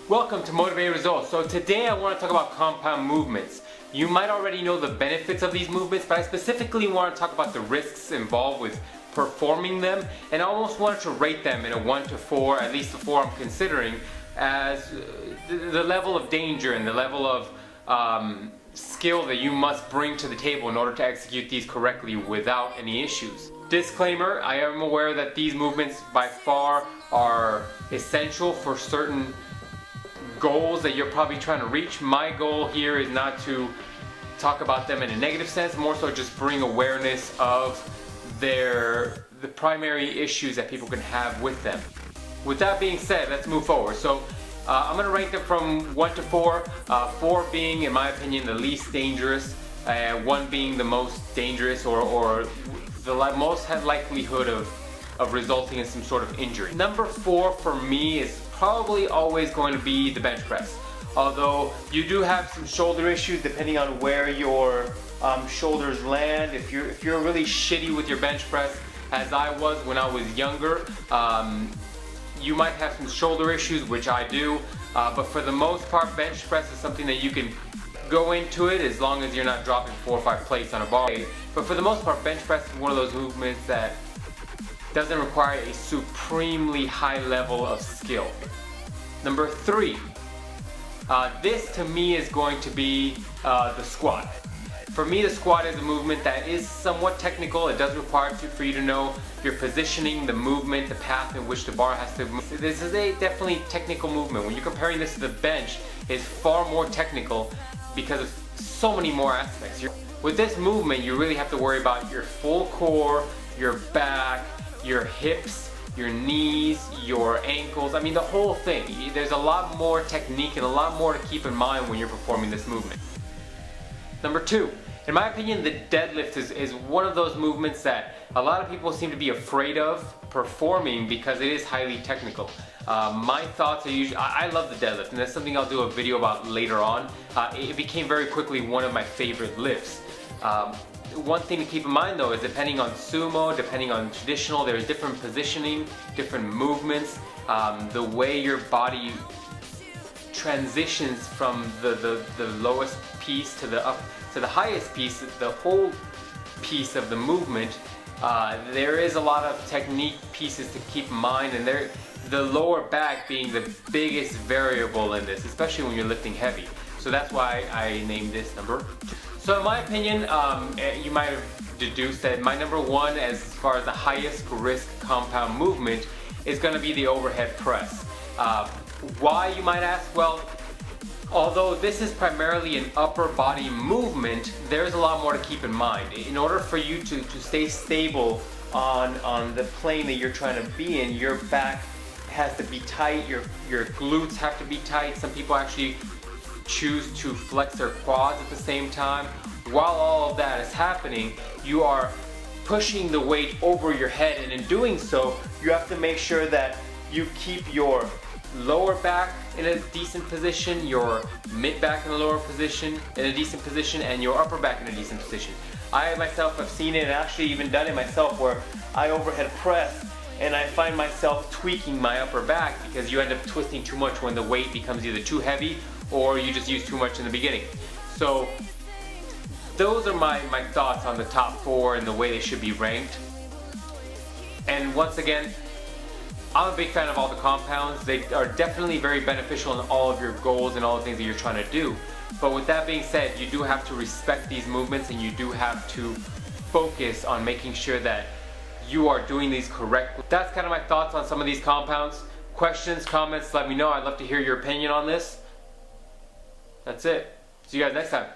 Welcome to Motivated Results. So today I want to talk about compound movements. You might already know the benefits of these movements, but I specifically want to talk about the risks involved with performing them, and I almost wanted to rate them in a 1 to 4, at least the 4 I'm considering, as the level of danger and the level of skill that you must bring to the table in order to execute these correctly without any issues. Disclaimer, I am aware that these movements by far are essential for certain goals that you're probably trying to reach. My goal here is not to talk about them in a negative sense, more so just bring awareness of the primary issues that people can have with them. With that being said, let's move forward. So I'm going to rank them from 1 to 4, 4 being, in my opinion, the least dangerous, 1 being the most dangerous or the most likelihood of resulting in some sort of injury. Number 4 for me is probably always going to be the bench press. Although you do have some shoulder issues depending on where your shoulders land. If you're really shitty with your bench press, as I was when I was younger, you might have some shoulder issues, which I do. But for the most part, bench press is something that you can go into it as long as you're not dropping 4 or 5 plates on a bar. But for the most part, bench press is one of those movements that doesn't require a supremely high level of skill. Number 3, this to me is going to be the squat. For me, the squat is a movement that is somewhat technical. It does require for you to know your positioning, the movement, the path in which the bar has to move. This is a definitely technical movement. When you're comparing this to the bench, it's far more technical because of so many more aspects. With this movement, you really have to worry about your full core, your back, your hips, your knees, your ankles. I mean, the whole thing. There's a lot more technique and a lot more to keep in mind when you're performing this movement. Number 2, in my opinion, the deadlift is one of those movements that a lot of people seem to be afraid of performing because it is highly technical. My thoughts are usually, I love the deadlift, and that's something I'll do a video about later on. It became very quickly one of my favorite lifts. One thing to keep in mind though is depending on sumo, depending on traditional, there's different positioning, different movements, the way your body transitions from the lowest piece to the highest piece, the whole piece of the movement. There is a lot of technique pieces to keep in mind, and the lower back being the biggest variable in this, especially when you're lifting heavy. So that's why I named this number 2. So in my opinion, you might have deduced that my number 1 as far as the highest risk compound movement is going to be the overhead press. Why, you might ask? Well, although this is primarily an upper body movement, there's a lot more to keep in mind. In order for you to stay stable on the plane that you're trying to be in, your back has to be tight, your glutes have to be tight. Some people actually choose to flex their quads at the same time. While all of that is happening, you are pushing the weight over your head, and in doing so, you have to make sure that you keep your lower back in a decent position, your mid back in a lower position, in a decent position, and your upper back in a decent position. I myself have seen it, and actually even done it myself, where I overhead press and I find myself tweaking my upper back because you end up twisting too much when the weight becomes either too heavy or you just use too much in the beginning. So those are my thoughts on the top 4 and the way they should be ranked. And once again, I'm a big fan of all the compounds. They are definitely very beneficial in all of your goals and all the things that you're trying to do. But with that being said, you do have to respect these movements, and you do have to focus on making sure that you are doing these correctly. That's kind of my thoughts on some of these compounds. Questions, comments, let me know. I'd love to hear your opinion on this. That's it. See you guys next time.